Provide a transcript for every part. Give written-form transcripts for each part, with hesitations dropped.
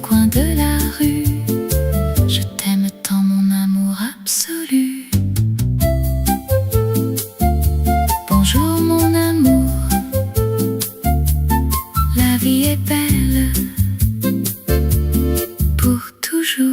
coin de la rue. Je t'aime tant, mon amour absolu. Bonjour mon amour, la vie est belle pour toujours.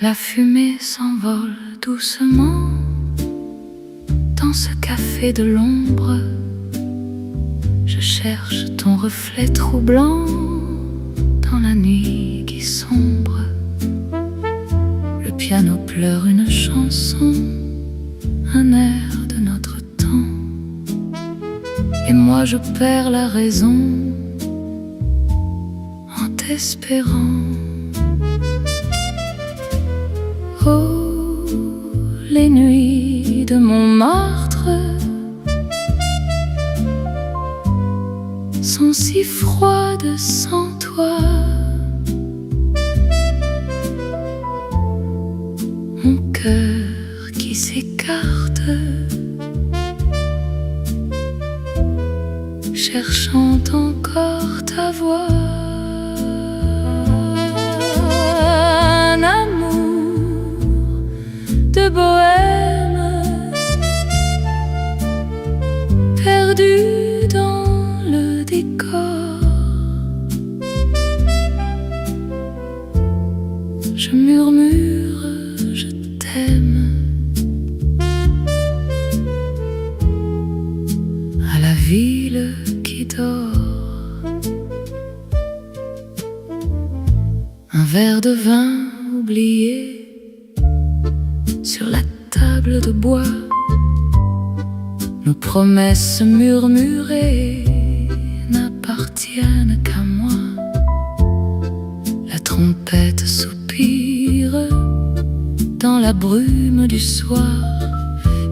La fumée s'envole doucement dans ce café de l'ombre. Je cherche ton reflet troublant dans la nuit qui sombre. Le piano pleure une chanson, un air de notre temps. Et moi je perds la raison en t'espérant. Oh, les nuits de Montmartre sont si froides sans toi. Mon cœur qui s'écarte, cherchant encore ta voix. Un amour de bohème perdu dans le décor. Je murmure, je t'aime à la ville qui dort. Un verre de vin oublié sur la table de bois, nos promesses murmurées n'appartiennent qu'à moi. La trompette soupire dans la brume du soir,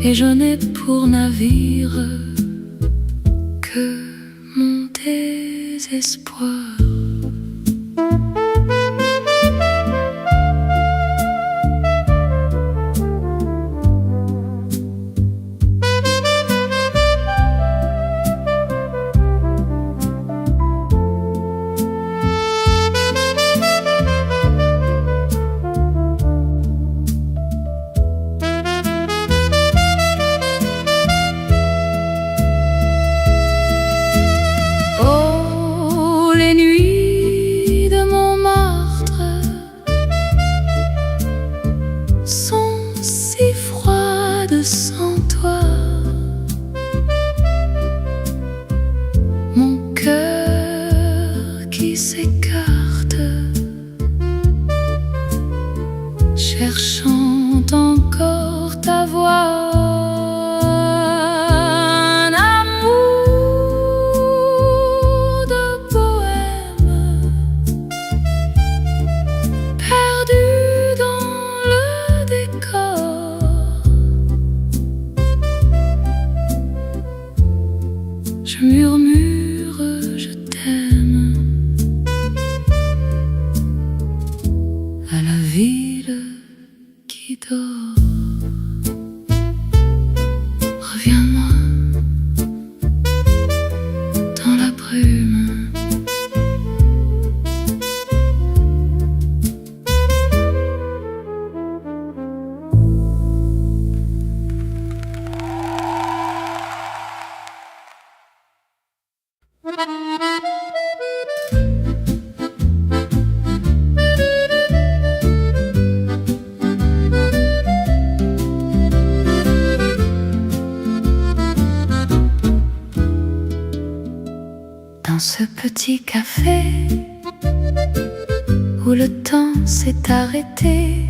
et je n'ai pour navire que mon désespoir. Les nuits de Montmartre sont si froides sans toi. Mon cœur qui s'écarte, cherchant encore ta voix. Je murmure, je t'aime à la ville qui dort. Reviens-moi dans la brume. Dans ce petit café où le temps s'est arrêté,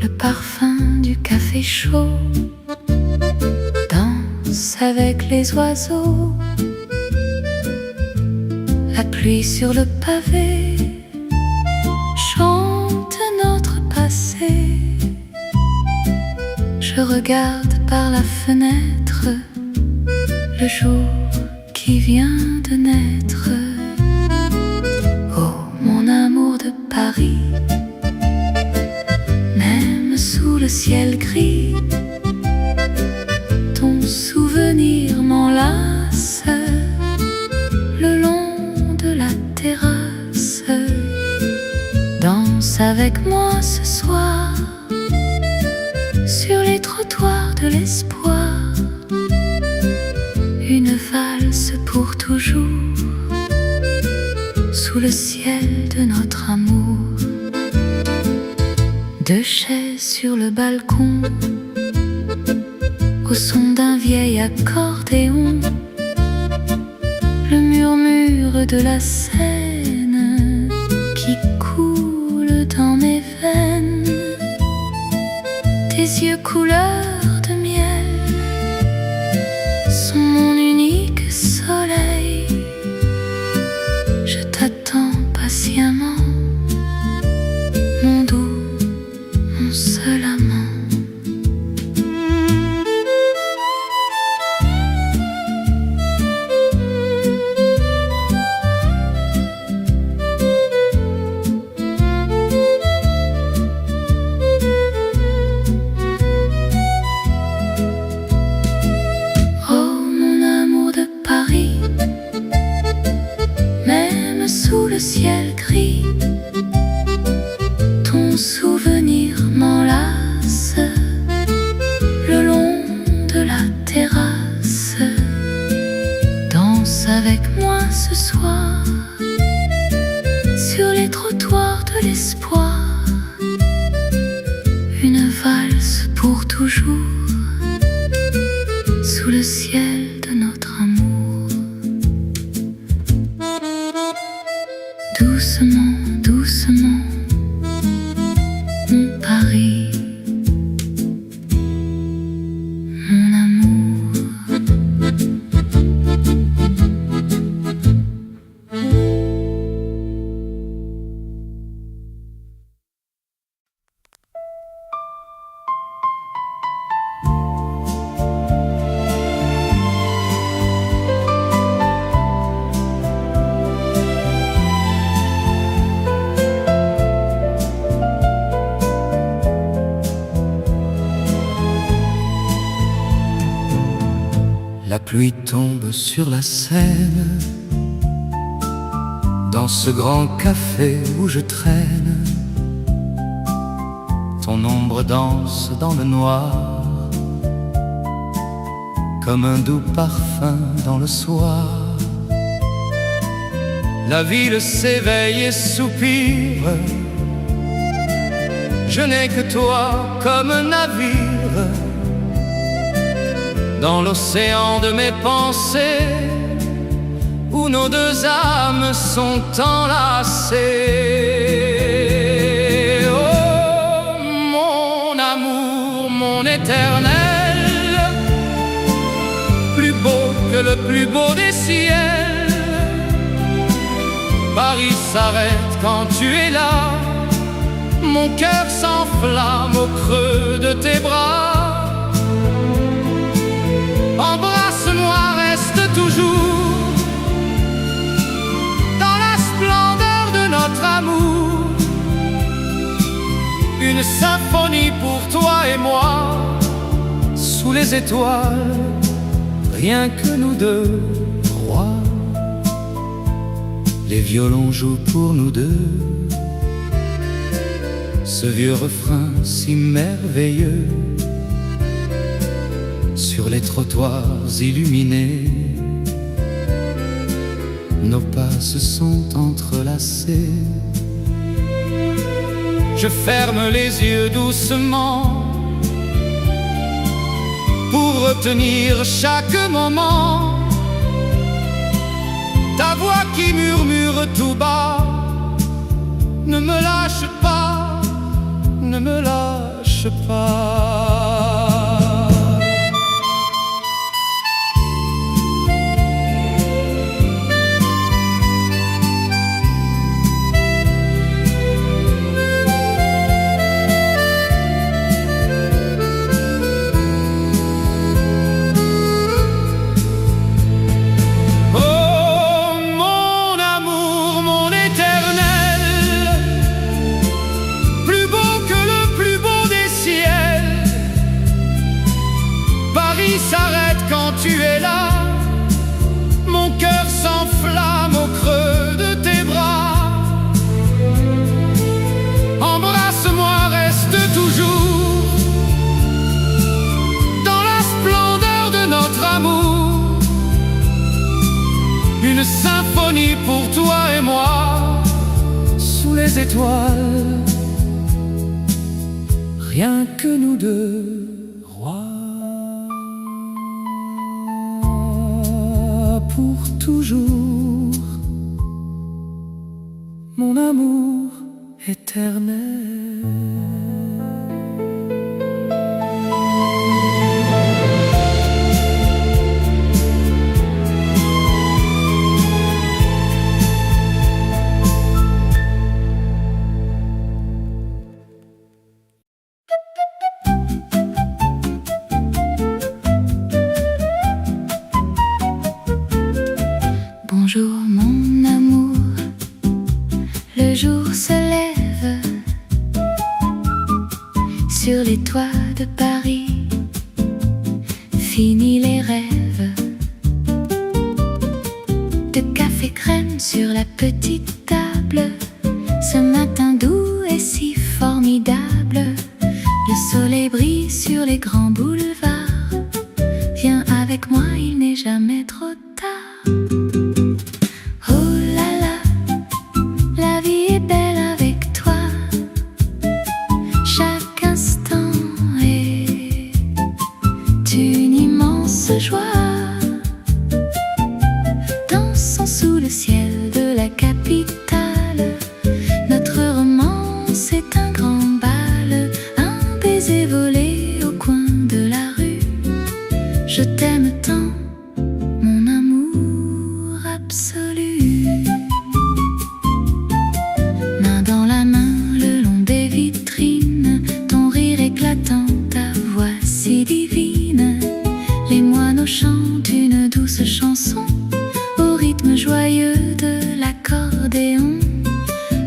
le parfum du café chaud danse avec les oiseaux. La pluie sur le pavé chante notre passé. Je regarde par la fenêtre le jour qui qui vient de naître. Oh, mon amour de Paris, même sous le ciel gris, ton souvenir m'enlace le long de la terrasse. Danse avec moi ce soir sur les trottoirs de l'espoir, une valse pour toujours sous le ciel de notre amour. Deux chaises sur le balcon au son d'un vieil accordéon, le murmure de la Seine qui coule dans mes veines, tes yeux couleur de miel sont mon unique soleil. Je t'attends patiemment, mon doux, mon seul amant. Sous le ciel gris, ton souvenir m'enlace le long de la terrasse. Danse avec moi ce soir sur les trottoirs de l'espoir, une valse pour toujours sous le ciel de notre amour. Doucement, doucement, mon Paris, mon amour. La pluie tombe sur la Seine, dans ce grand café où je traîne. Ton ombre danse dans le noir, comme un doux parfum dans le soir. La ville s'éveille et soupire, je n'ai que toi comme un navire dans l'océan de mes pensées, où nos deux âmes sont enlacées. Oh, mon amour, mon éternel, plus beau que le plus beau des ciels. Paris s'arrête quand tu es là, mon cœur s'enflamme au creux de tes bras. Embrasse-moi, reste toujours dans la splendeur de notre amour. Une symphonie pour toi et moi, sous les étoiles, rien que nous deux, rois. Les violons jouent pour nous deux ce vieux refrain si merveilleux. Sur les trottoirs illuminés, nos pas se sont entrelacés. Je ferme les yeux doucement pour retenir chaque moment ta voix qui murmure tout bas. Ne me lâche pas, ne me lâche pas. Oh, une symphonie pour toi et moi, sous les étoiles, rien que nous deux, rois, pour toujours, mon amour éternel. Bonjour mon amour, le jour se lève sur les toits de Paris, fini les rêves de café crème sur la petite table. Ce matin doux et si formidable, le soleil brille sur les grands boulevards. Viens avec moi, il n'est jamais trop tard. Joie, dansons sous le ciel de la capitale. Notre romance est un grand bal, un baiser volé au coin de la rue. Je t'aime tant, mon amour absolu. Main dans la main le long des vitrines, ton rire éclatant, ta voix si divine. Les moineaux chantent une douce chanson au rythme joyeux de l'accordéon.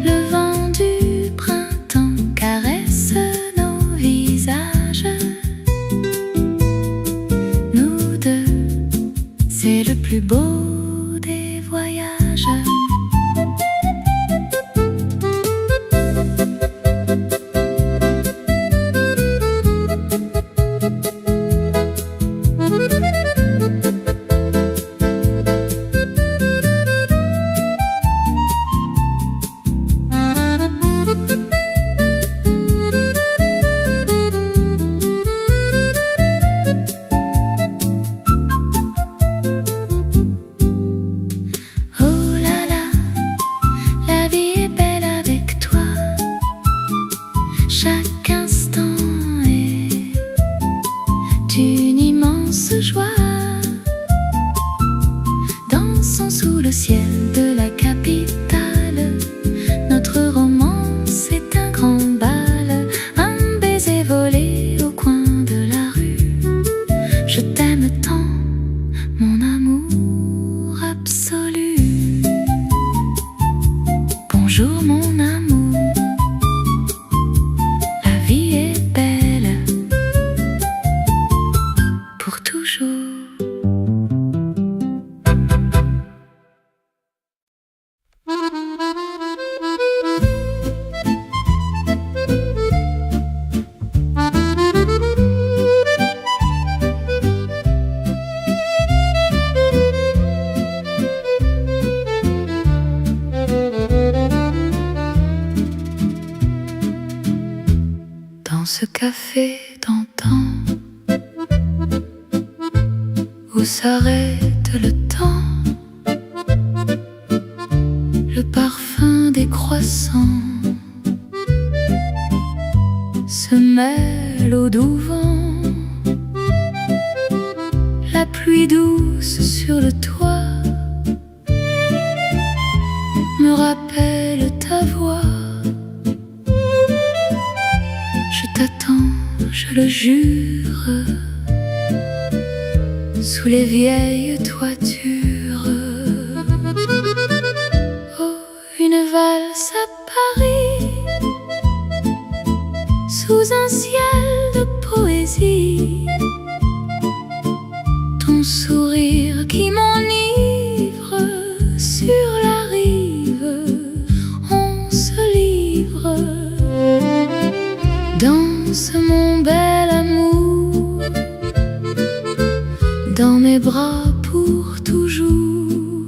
Le vent du printemps caresse nos visages. Nous deux, c'est le plus beau des voyages. Chaque instant est une immense joie. Dansons sous le ciel de la capitale. Notre romance est un grand bal, un baiser volé au coin de la rue. Je t'aime tant, mon amour absolu. Bonjour mon amour, pour toujours. Dans ce café d'antan où s'arrête le temps, le parfum des croissants se mêle au doux vent. La pluie douce sur le toit me rappelle ta voix. Je t'attends, je le jure, sous les vieilles toitures. Oh, une valse à Paris, sous un ciel de poésie. Ton sourire qui m'enivre sur la rive, on se livre. Danse mon bel amour, dans mes bras pour toujours.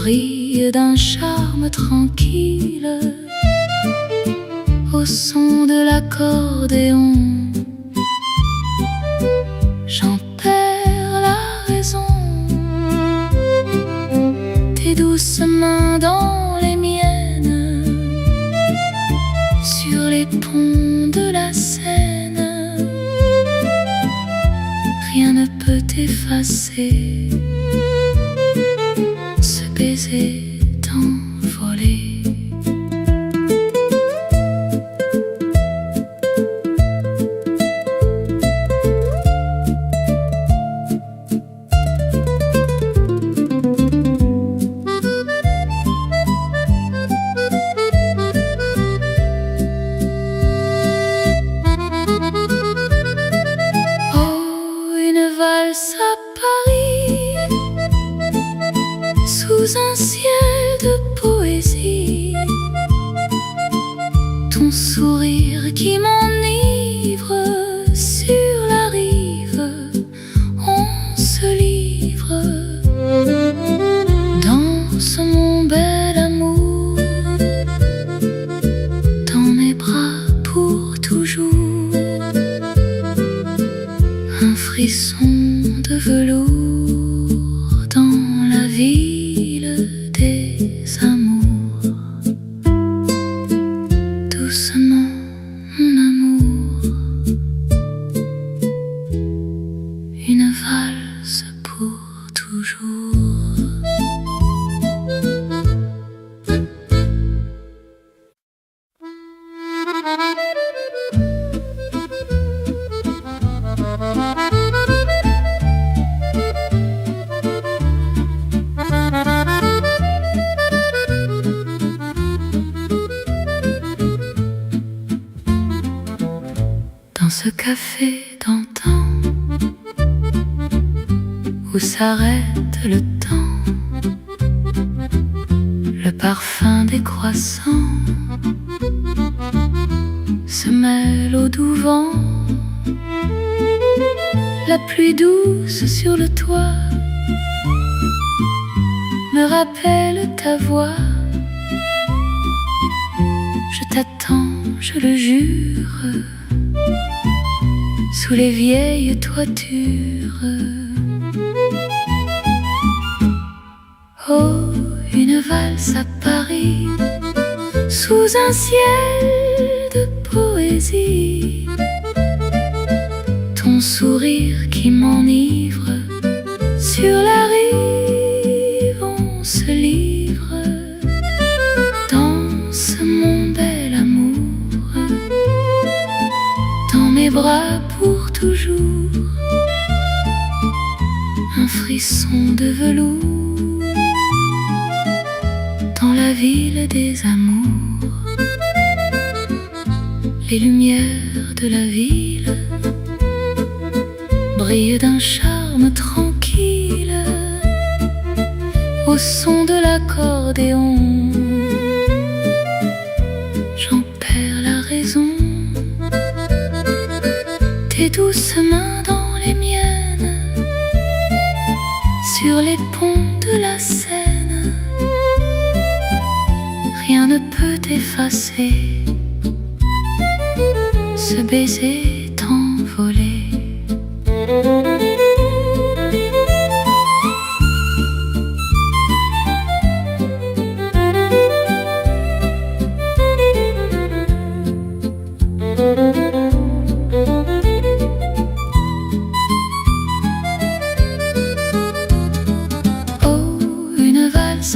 brille d'un charme tranquille au son de l'accordéon. J'en perds la raison. Tes douces mains dans les miennes, sur les ponts de la Seine, rien ne peut effacer ce baiser envolé. Valse à Paris, sous un ciel de poésie. Ton sourire qui m'enivre, sur la rive, on se livre. Danse mon bel amour, dans mes bras pour toujours. Un frisson de velours dans la ville des amours. Doucement, mon amour, une valse pour toujours. Dans ce café d'antan, où s'arrête le temps, le parfum des croissants se mêle au doux vent. La pluie douce sur le toit me rappelle ta voix. Je t'attends, je le jure, sous les vieilles toitures. Oh, une valse à Paris, sous un ciel de poésie. Ton sourire qui m'enivre, sur la rive on se livre. Danse mon bel amour, dans mes bras pour toujours. Un frisson de velours dans la ville des amours. Les lumières de la ville brillent d'un charme tranquille au son de l'accordéon. J'en perds la raison. Tes douces mains dans les miennes, sur les ponts de la Seine, rien ne peut effacer ce baiser envolé.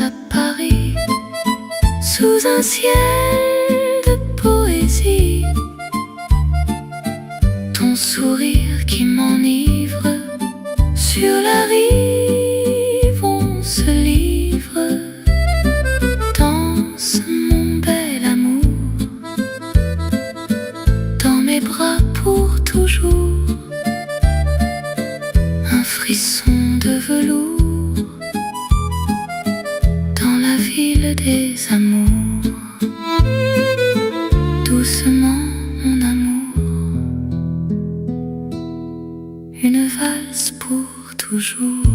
À Paris, sous un ciel de poésie. Ton sourire qui m'enivre, sur la rive on se livre. Danse mon bel amour, dans mes bras pour toujours. Un frisson de velours ville des amours. Doucement mon amour, une valse pour toujours.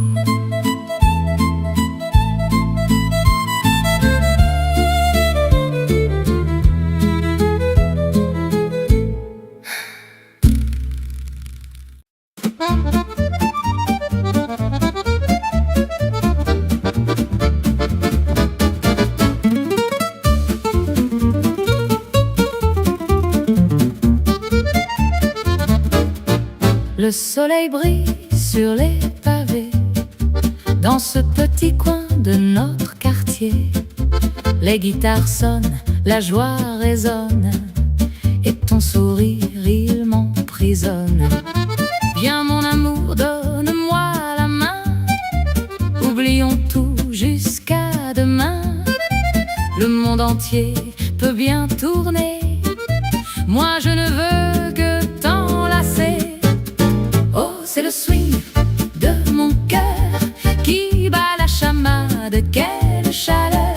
Le soleil brille sur les pavés dans ce petit coin de notre quartier. Les guitares sonnent, la joie résonne, et ton sourire il m'emprisonne. Viens mon amour, donne-moi la main, oublions tout jusqu'à demain. Le monde entier peut bien tourner, moi je ne veux que t'enlacer. Oh, c'est le swing de mon cœur qui bat la chamade, quelle chaleur.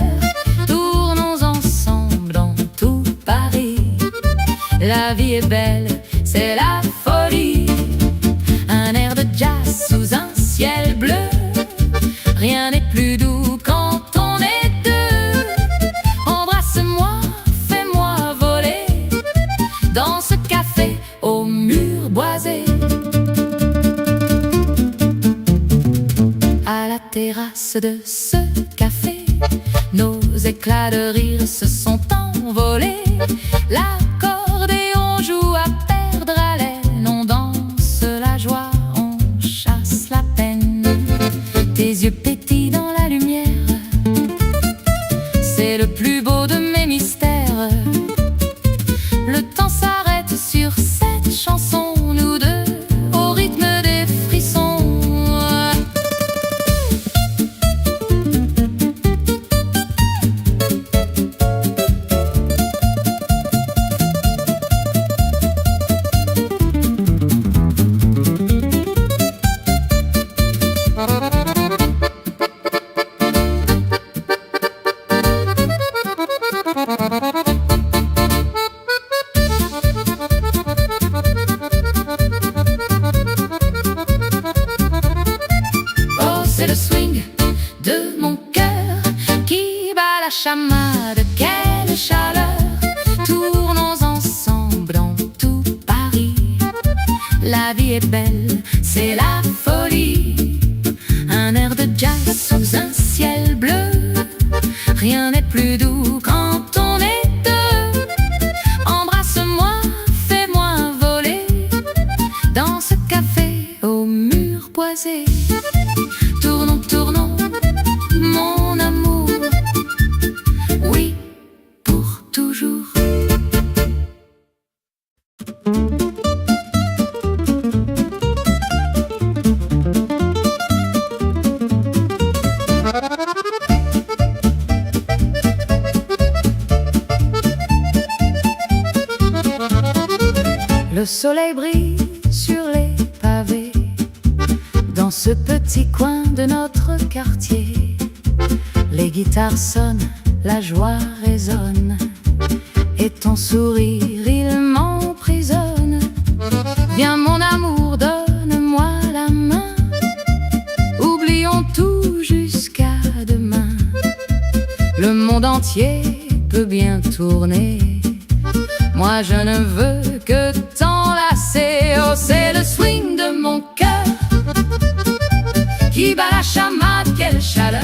Tournons ensemble dans tout Paris. La vie est belle, c'est la folie. Un air de jazz sous un ciel bleu. Rien n'est plus doux quand on est deux. Embrasse-moi, fais-moi voler dans ce café au mur boisé. À la terrasse de ce café, nos éclats de rire se sont envolés. L'accordéon joue à perdre haleine. On danse la joie, on chasse la peine. Tes yeux pétillent dans la lumière, c'est le plus beau de mes mystères. Le temps s'arrête sur cette chanson, nous deux au rythme des frissons. C'est le swing de mon cœur qui bat la chamade, quelle chaleur. Tournons ensemble dans tout Paris. La vie est belle, c'est la folie. Un air de jazz sous un ciel bleu. Rien n'est plus doux quand on est deux. Embrasse-moi, fais-moi voler dans ce café au mur boisé. Tournons, tournons, mon amour, oui, pour toujours. Le soleil brille sur les pavés dans ce petit coin de notre quartier. Les guitares sonnent, la joie résonne, et ton sourire il m'emprisonne. Viens mon amour, donne-moi la main, oublions tout jusqu'à demain. Le monde entier peut bien tourner, moi je ne veux que t'enlacer. Oh, c'est le swing de mon cœur qui bat la chamade, quelle chaleur.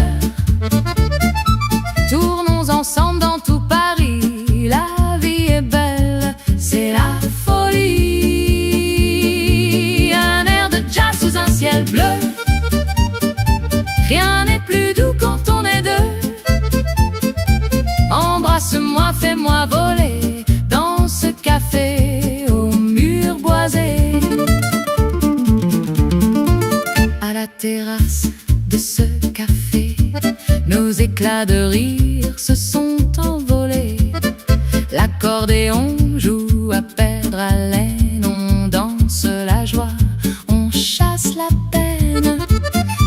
Tournons ensemble dans tout Paris. La vie est belle, c'est la folie. Un air de jazz sous un ciel bleu. Rien n'est plus doux quand on est deux. Embrasse-moi, fais-moi voler dans ce café au mur boisé. À la terrasse de ce café, nos éclats de rire se sont envolés. L'accordéon joue à perdre haleine. On danse la joie, on chasse la peine.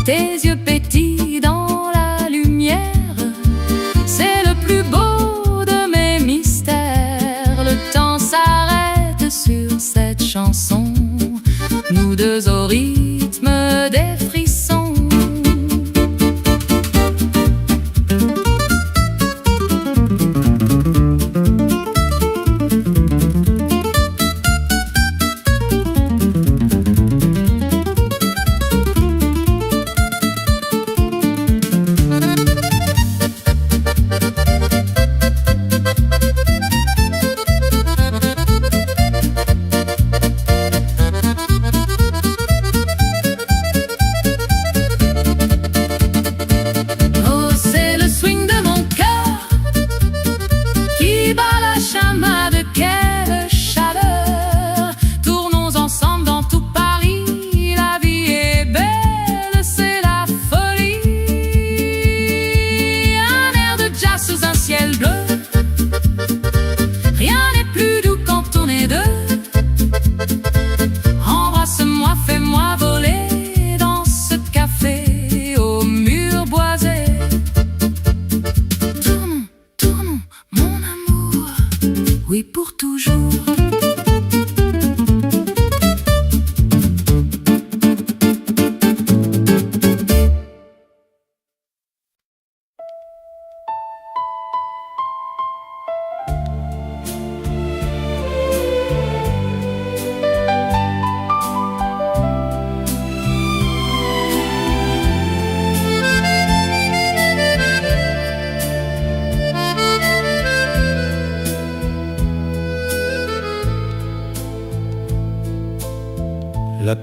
Tes yeux pétillent dans la lumière, c'est le plus beau de mes mystères. Le temps s'arrête sur cette chanson, nous deux au rythme des frissons.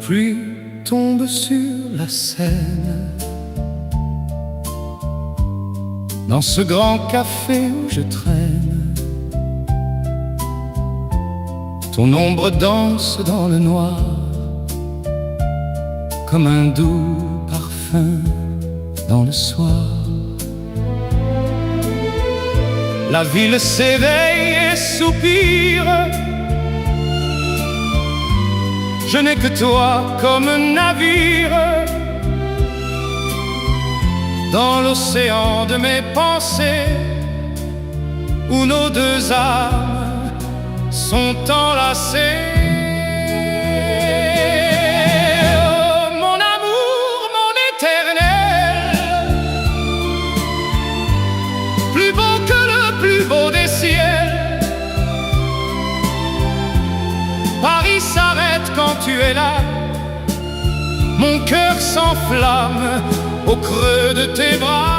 pluie tombe sur la Seine. Dans ce grand café où je traîne, ton ombre danse dans le noir, comme un doux parfum dans le soir. La ville s'éveille et soupire. Je n'ai que toi comme un navire dans l'océan de mes pensées, où nos deux âmes sont enlacées. Oh, mon amour, mon éternel, plus beau que le plus beau des ciels. Paris s'arrête quand tu es là, mon cœur s'enflamme au creux de tes bras.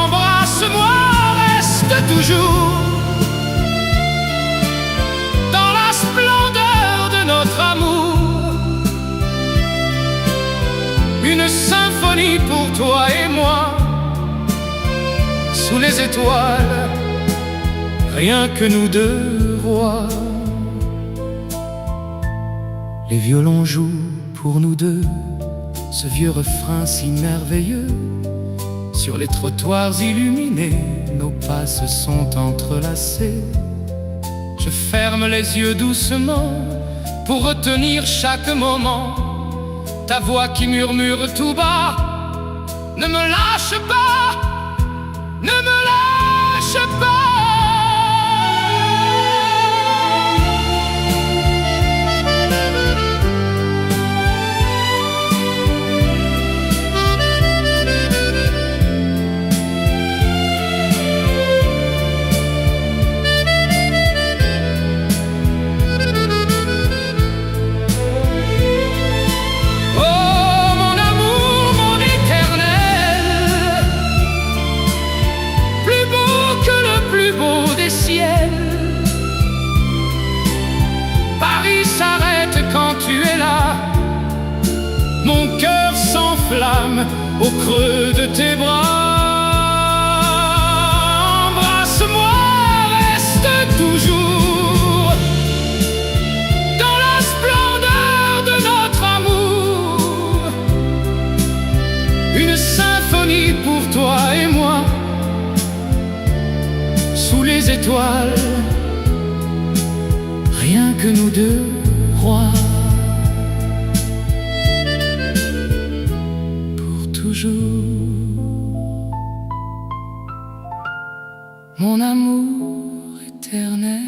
Embrasse-moi, reste toujours dans la splendeur de notre amour. Une symphonie pour toi et moi, sous les étoiles, rien que nous deux rois. Les violons jouent pour nous deux ce vieux refrain si merveilleux. Sur les trottoirs illuminés, nos pas se sont entrelacés. Je ferme les yeux doucement pour retenir chaque moment ta voix qui murmure tout bas: ne me lâche pas, ne me lâche pas. Paris s'arrête quand tu es là, mon cœur s'enflamme au creux de tes bras. Embrasse-moi, reste toujours dans la splendeur de notre amour. Une symphonie pour toi et moi, sous les étoiles, rien que nous deux rois. Pour toujours, mon amour éternel.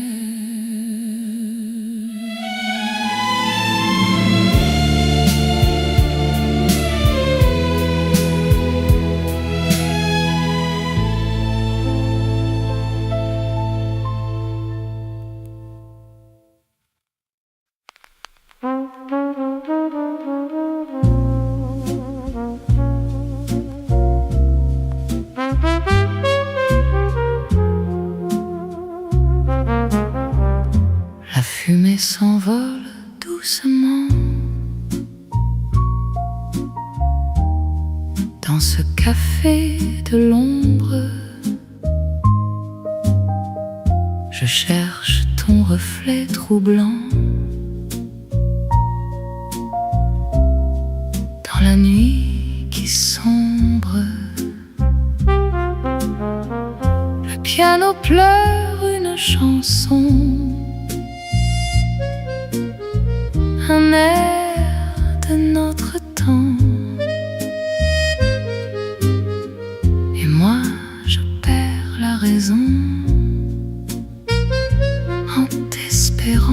La fumée s'envole doucement dans ce café de l'ombre. Je cherche ton reflet troublant dans la nuit qui sombre. Le piano pleure une chanson, un air de notre temps. Et moi, je perds la raison en t'espérant.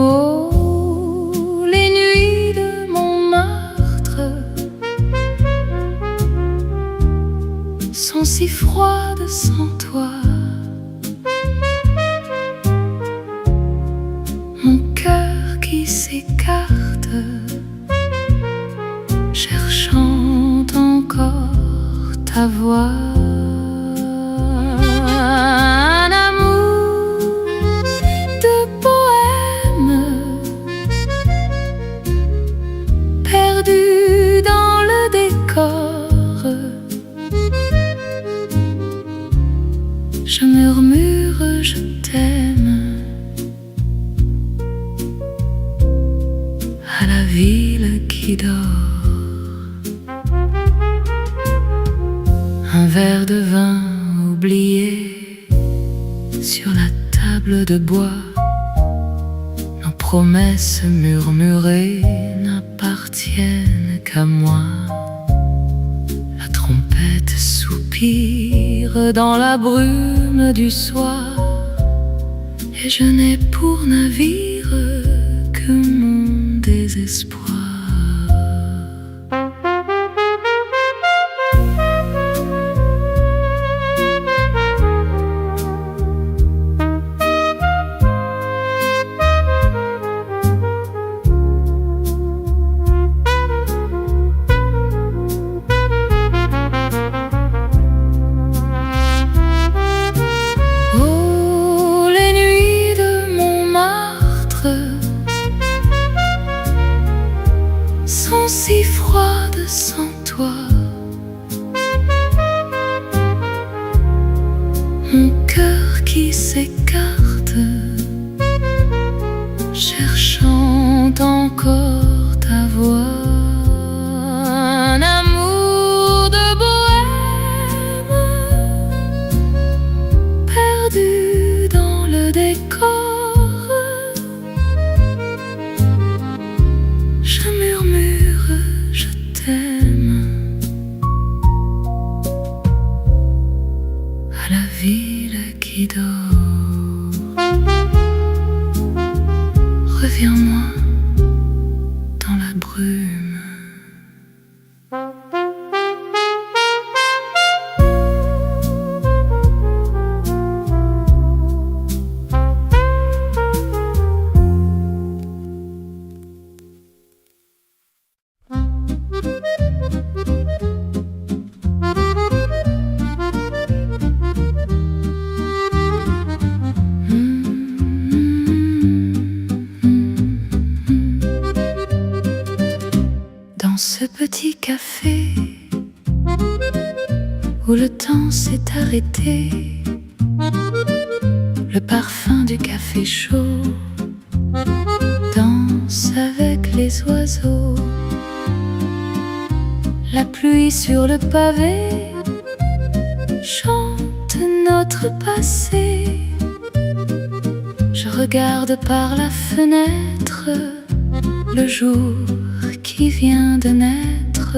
Oh, les nuits de Montmartre sont si froides sans toi. Mon cœur qui s'écarte, cherchant encore ta voix. Un amour de t'aime. À la ville qui dort, un verre de vin oublié sur la table de bois. Nos promesses murmurées n'appartiennent qu'à moi. La trompette soupire dans la brume du soir, et je n'ai pour navire que mon désespoir. Sont si froides sans toi. Mon cœur qui s'écarte, cherchant encore ta voix. Un amour de bohème, perdu dans le décor. Je murmure, je t'aime. À la ville qui dort, reviens-moi dans la brume. Dans ce petit café où le temps s'est arrêté, le parfum du café chaud danse avec les oiseaux. La pluie sur le pavé chante notre passé. Je regarde par la fenêtre le jour qui vient de naître.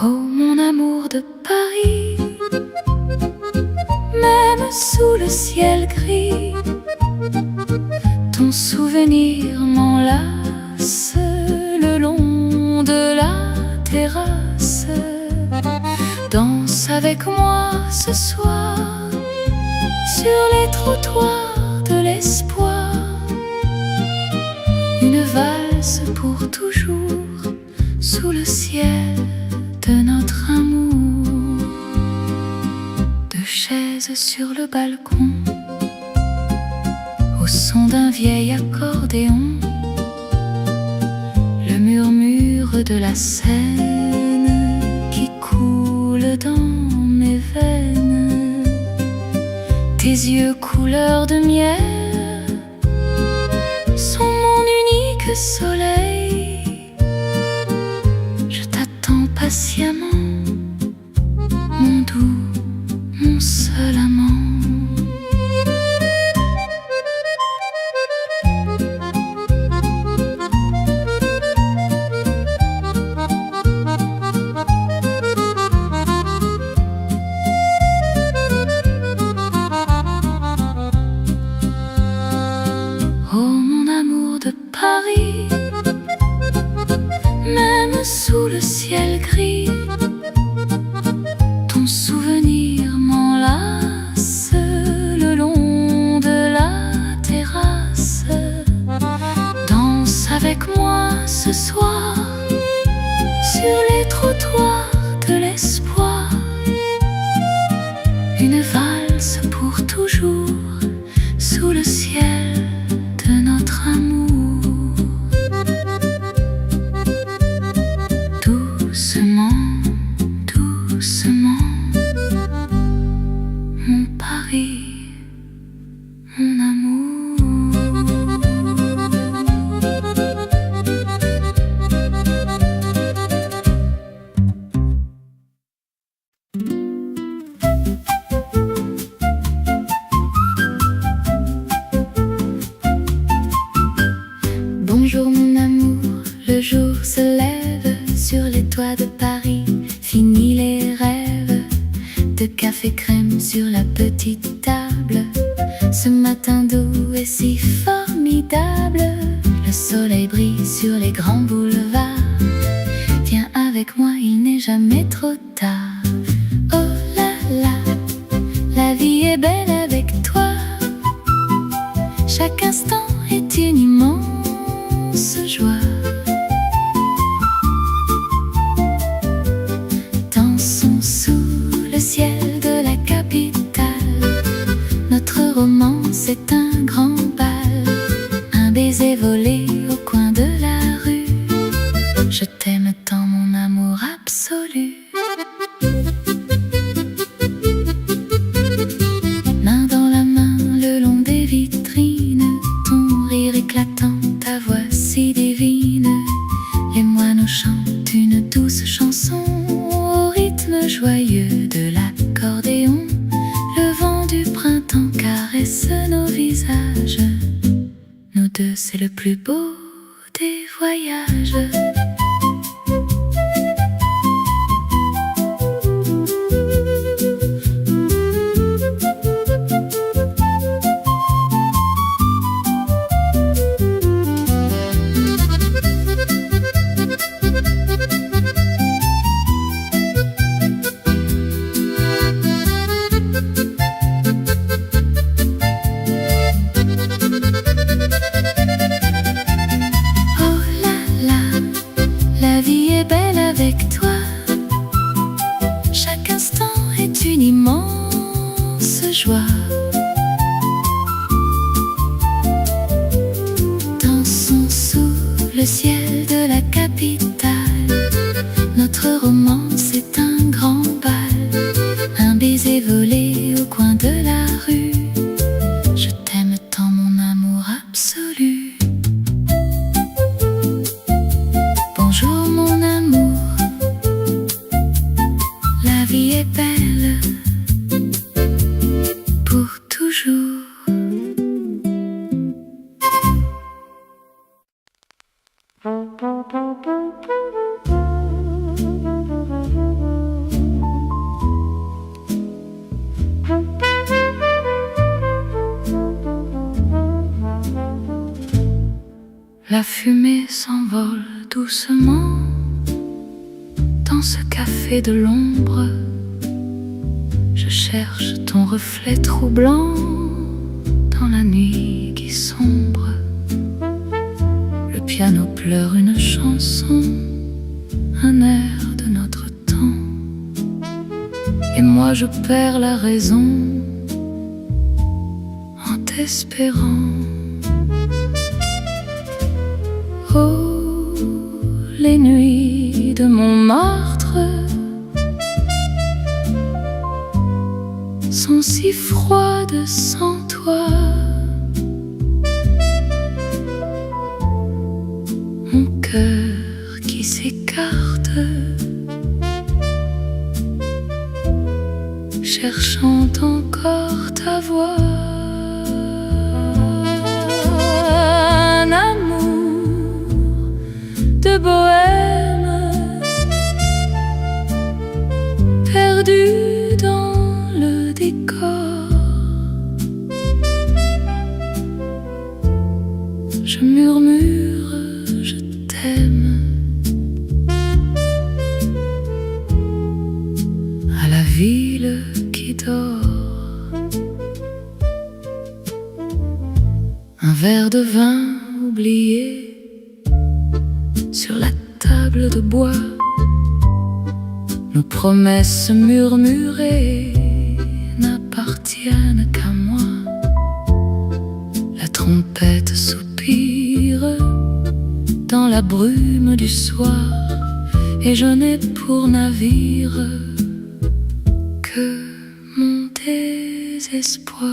Oh mon amour de Paris, même sous le ciel gris, ton souvenir m'enlace le long de la terrasse. Danse avec moi ce soir sur les trottoirs de l'espoir. Une valse pour toujours sous le ciel de notre amour. Deux chaises sur le balcon, au son d'un vieil accordéon. Le murmure de la Seine qui coule dans mes veines. Tes yeux couleur de miel sont mon unique soleil. Je t'attends patiemment, mon doux, mon seul amant. Paris, même sous le ciel gris, ton souvenir m'enlace le long de la terrasse. Danse avec moi ce soir sur les trottoirs de l'espoir. Une valse pour toujours sous le ciel de notre amour. Doucement, doucement, mon Paris. se lève sur les toits de Paris. Fini les rêves de café crème sur la petite table. Ce matin doux est si formidable. Le soleil brille sur les grands boulevards. Viens avec moi, il n'est jamais trop tard. Oh là là, la vie est belle avec toi. Chaque instant est une immense joie. Dansons sous le ciel de la capitale. Notre romance est un grand bal. Un baiser volé au coin de la rue. Je t'aime tant, mon amour absolu. Main dans la main, le long des vitrines. Ton rire éclatant, ta voix si divine. Les moineaux chantent une douce chanson au rythme joyeux de l'accordéon. Le vent du printemps caresse nos visages. Nous deux, c'est le plus beau des voyages. La vie est belle avec toi. Chaque instant est une immense joie. Dansons sous le ciel de la capitale. Notre romance est un grand bal. Un baiser volé au coin de la rue. Je t'aime tant, mon amour absolu. Bonjour mon amour, la vie est belle pour toujours. La fumée s'envole doucement dans ce café de l'ombre. Je cherche ton reflet troublant dans la nuit qui sombre. Le piano pleure une chanson, un air de notre temps. Et moi je perds la raison en t'espérant. Oh, les nuits de Montmartre sont si froides sans toi. Mon cœur qui s'écarte, cherchant encore ta voix. Un amour de bohème perdu dans le décor. Je murmure, je t'aime à la ville qui dort. Un verre de vin oublié sur la table de bois. Nos promesses murmurées n'appartiennent qu'à moi. La trompette soupire dans la brume du soir, et je n'ai pour navire que mon désespoir.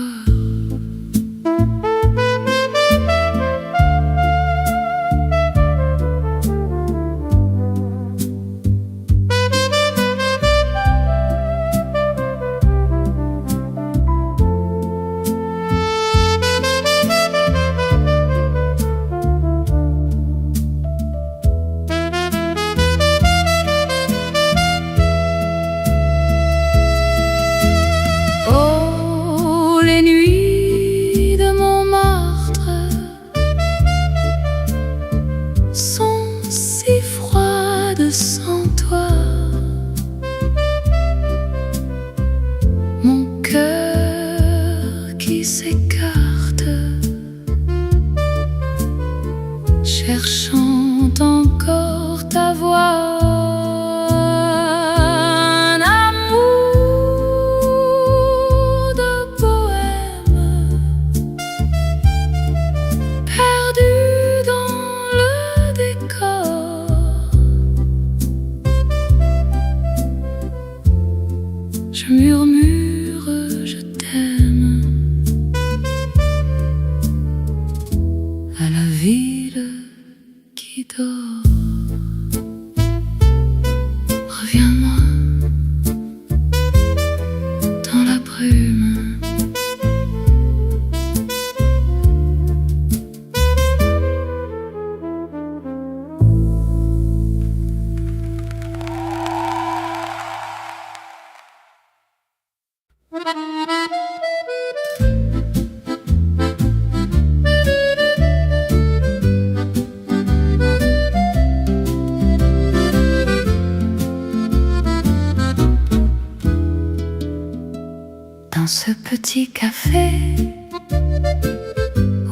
petit café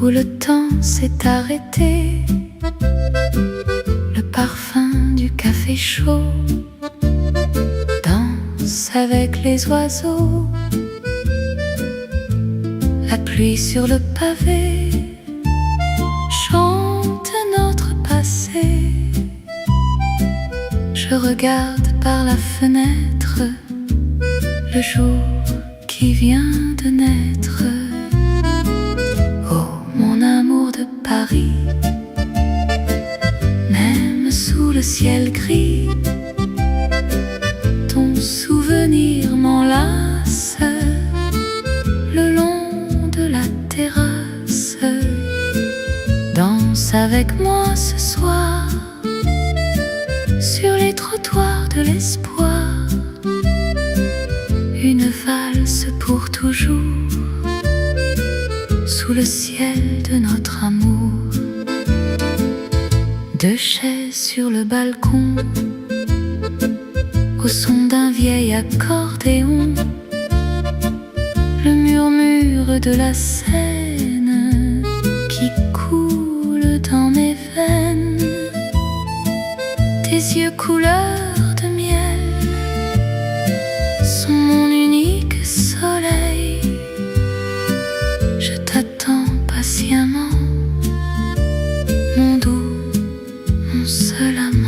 où le temps s'est arrêté, le parfum du café chaud danse avec les oiseaux, la pluie sur le pavé chante notre passé. Je regarde par la fenêtre le jour qui vient de naître. Oh, mon amour de Paris, même sous le ciel gris, ton souvenir m'enlace le long de la terrasse. Danse avec moi ce soir sur les trottoirs de l'espoir, une valse pour toujours sous le ciel de notre amour. Deux chaises sur le balcon au son d'un vieil accordéon, le murmure de la Seine qui coule dans mes veines, tes yeux couleur de miel sont mon unique soleil. Je t'attends patiemment, mon doux, mon seul amant.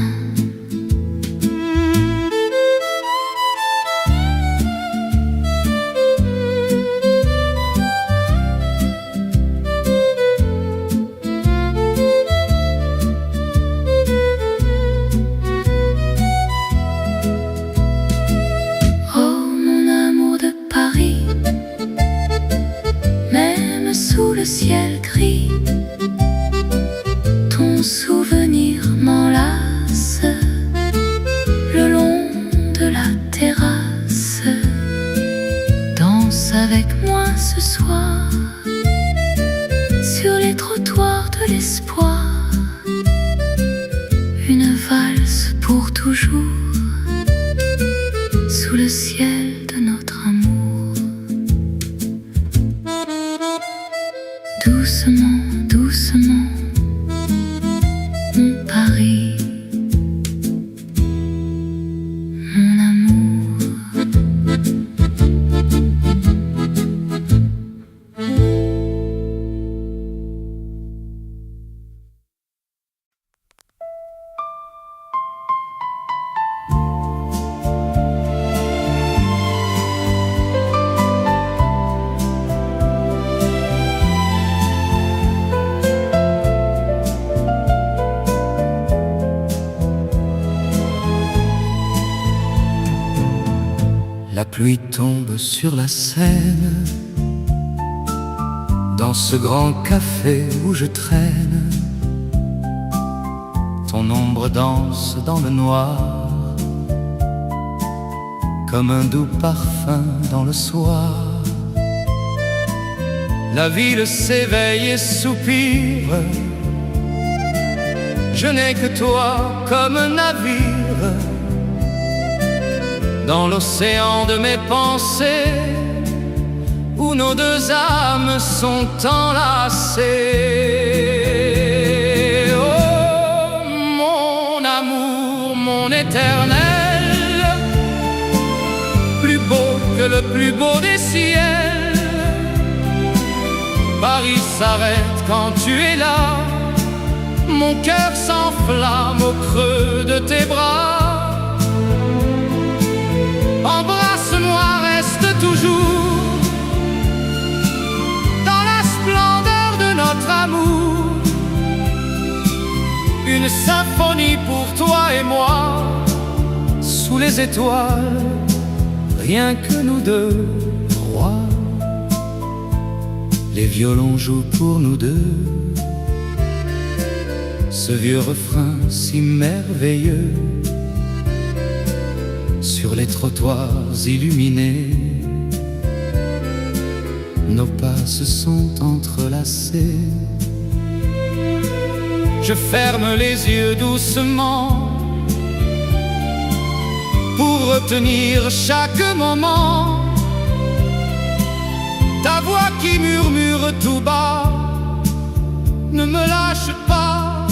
Sous le ciel gris, ton souvenir m'enlace le long de la terrasse. Danse avec moi ce soir sur les trottoirs de l'espoir, une valse pour toujours sous le ciel de notre amour. Doucement, doucement, mon Paris, mon amour. La pluie tombe sur la Seine, dans ce grand café où je traîne. Ton ombre danse dans le noir, comme un doux parfum dans le soir. La ville s'éveille et soupire, je n'ai que toi comme un navire dans l'océan de mes pensées, où nos deux âmes sont enlacées. Oh, mon amour, mon éternel, plus beau que le plus beau des ciels. Paris s'arrête quand tu es là, mon cœur s'enflamme au creux de tes bras. Embrasse-moi, reste toujours dans la splendeur de notre amour, une symphonie pour toi et moi, sous les étoiles, rien que nous deux, rois. Les violons jouent pour nous deux ce vieux refrain si merveilleux. Sur les trottoirs illuminés, nos pas se sont entrelacés. Je ferme les yeux doucement pour retenir chaque moment ta voix qui murmure tout bas. Ne me lâche pas,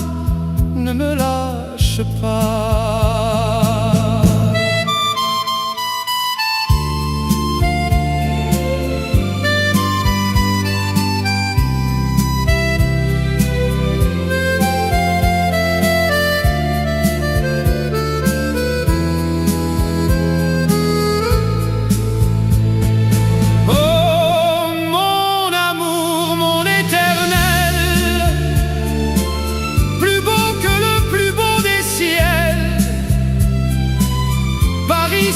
ne me lâche pas.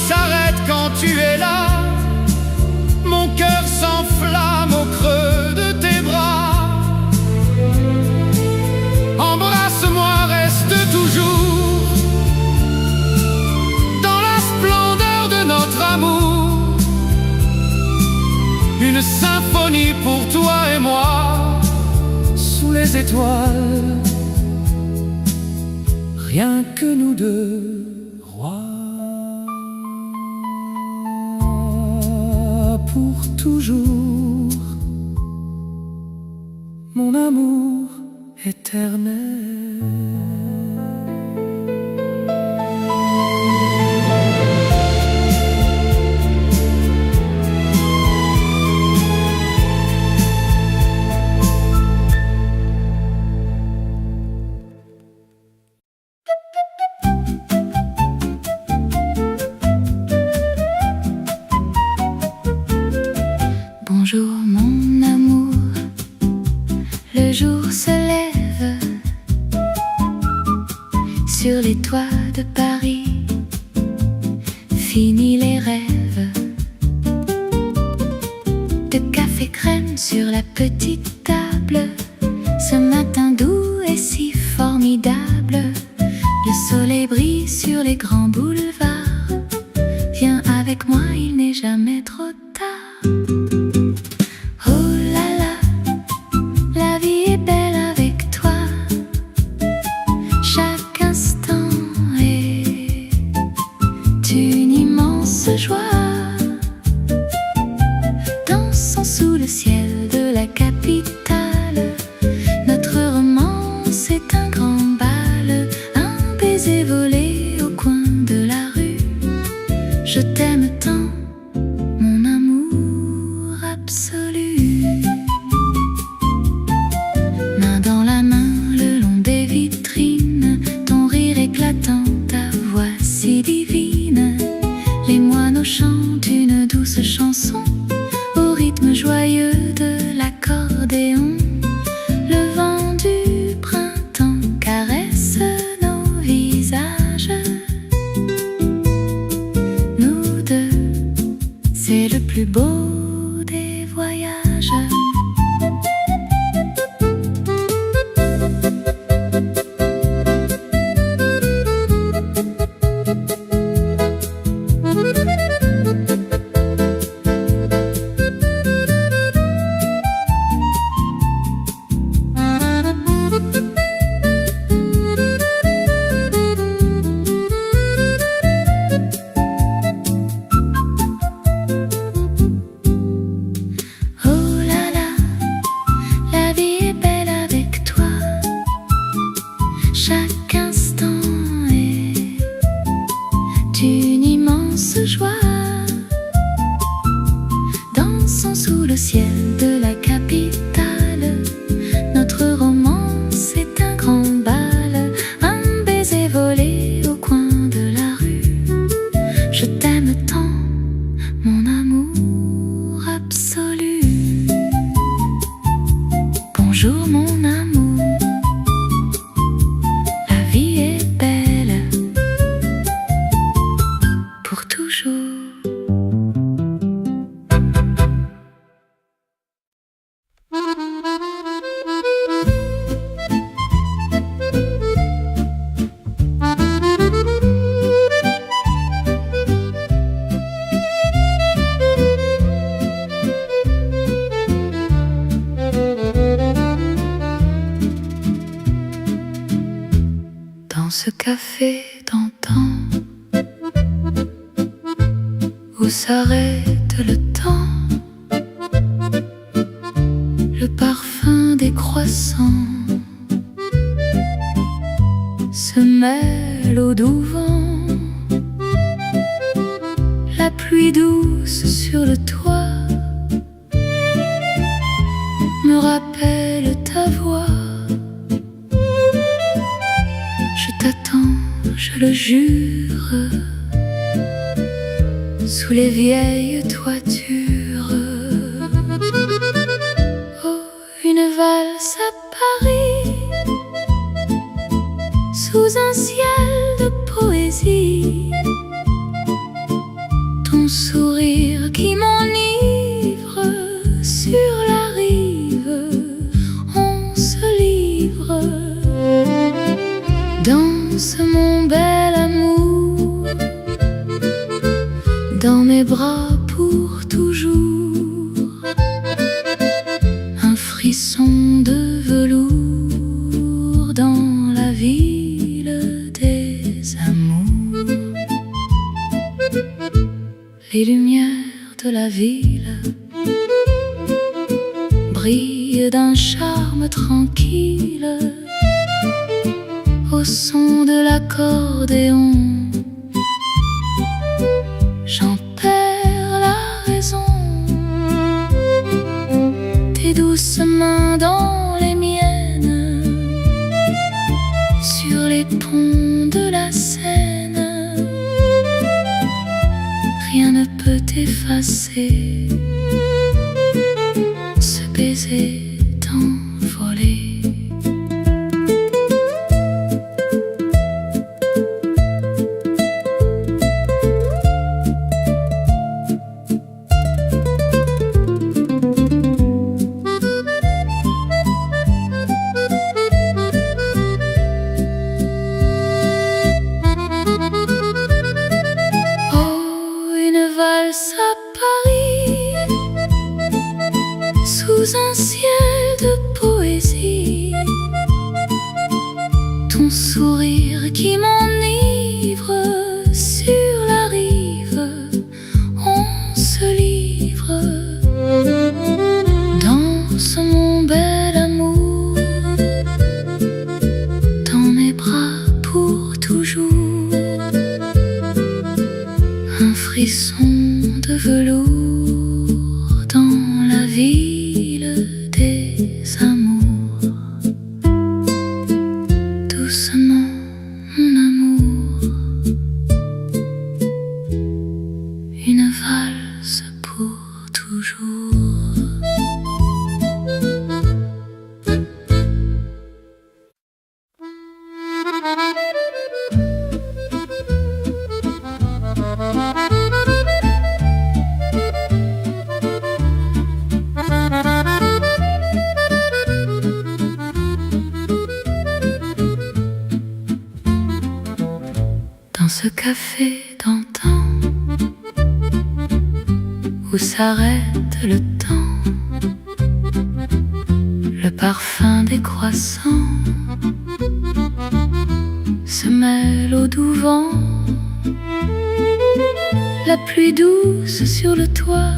S'arrête quand tu es là, mon cœur s'enflamme au creux de tes bras. Embrasse-moi, reste toujours dans la splendeur de notre amour. Une symphonie pour toi et moi, sous les étoiles, rien que nous deux, rois. Pour toujours, mon amour éternel. Bonjour mon amour, le jour se lève sur les toits de Paris, fini les rêves de café crème sur la petite table. Ce matin doux et si formidable, le soleil brille sur les grands boulevards. Viens avec moi, il n'est jamais trop tard. Joie, dansons sous le ciel de la capitale. Notre romance est un grand bal, un baiser volé au coin de la rue. Je t'aime tant, mon amour absolu. Main dans la main, le long des vitrines, ton rire éclatant, ta voix si divine. Les moineaux chantent une douce chanson au rythme joyeux de l'accordéon. Le vent du printemps caresse nos visages. Nous deux, c'est le plus beau des voyages. Chaque instant est une immense joie. Dansons sous le ciel de la capitale. Notre romance est un grand bal, un baiser volé au coin de la rue. Je t'aime tant, mon amour absolu. Bonjour mon amour. Dans ce café d'antan où s'arrête le temps, croissant se mêle au doux vent. La pluie douce sur le toit me rappelle ta voix. Je t'attends, je le jure, sous les vieilles toitures. Oh, une valse à Paris, sous un ciel de poésie. Ton sourire qui m'enivre, sur la rive, on se livre. Danse mon bel amour, dans mes bras pour toujours. Un frisson de velours dans la ville des amours. Les lumières de la ville brillent d'un charme tranquille au son de l'accordéon. J'en perds la raison. Tes douces mains dans les miennes, sur les ponts de la Seine. Rien ne peut effacer ce baiser envolé. Valse à Paris, sous un ciel de poésie. Ton sourire qui m'enivre, sur la rive, on se livre. Danse mon bel amour, dans mes bras pour toujours. Un frisson de velours dans la ville des amours. Doucement, mon amour, une valse pour toujours. Dans ce café d'antan, où s'arrête le temps, le parfum des croissants se mêle au doux vent. La pluie douce sur le toit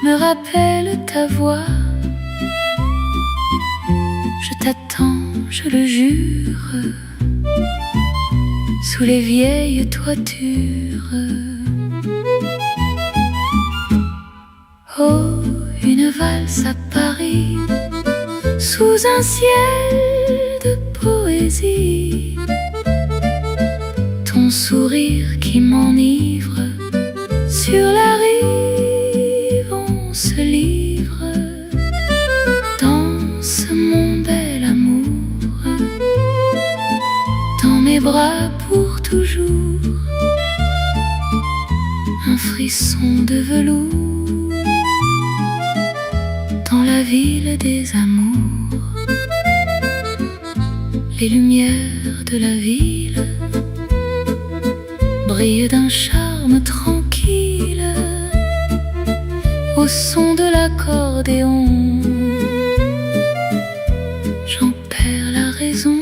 me rappelle ta voix. Je t'attends, je le jure, sous les vieilles toitures. Oh, une valse à Paris, sous un ciel de poésie. Ton sourire qui m'enivre, sur la rive on se livre. Danse mon bel amour, dans mes bras pour toujours. Un frisson de velours dans la ville des amours. Les lumières de la ville brillent d'un charme tranquille au son de l'accordéon. J'en perds la raison.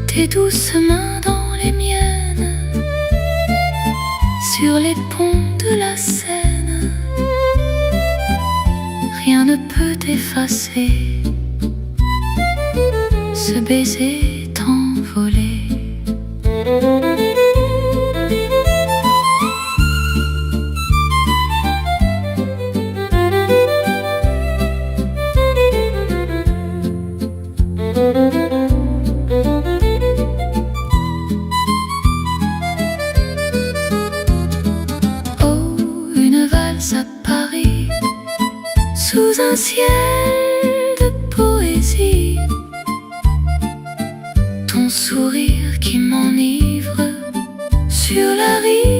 Tes douces mains dans les miennes, sur les ponts de la Seine. effacé, ce baiser envolé. Oh, une valse à Paris, sous un ciel de poésie. Ton sourire qui m'enivre sur la rive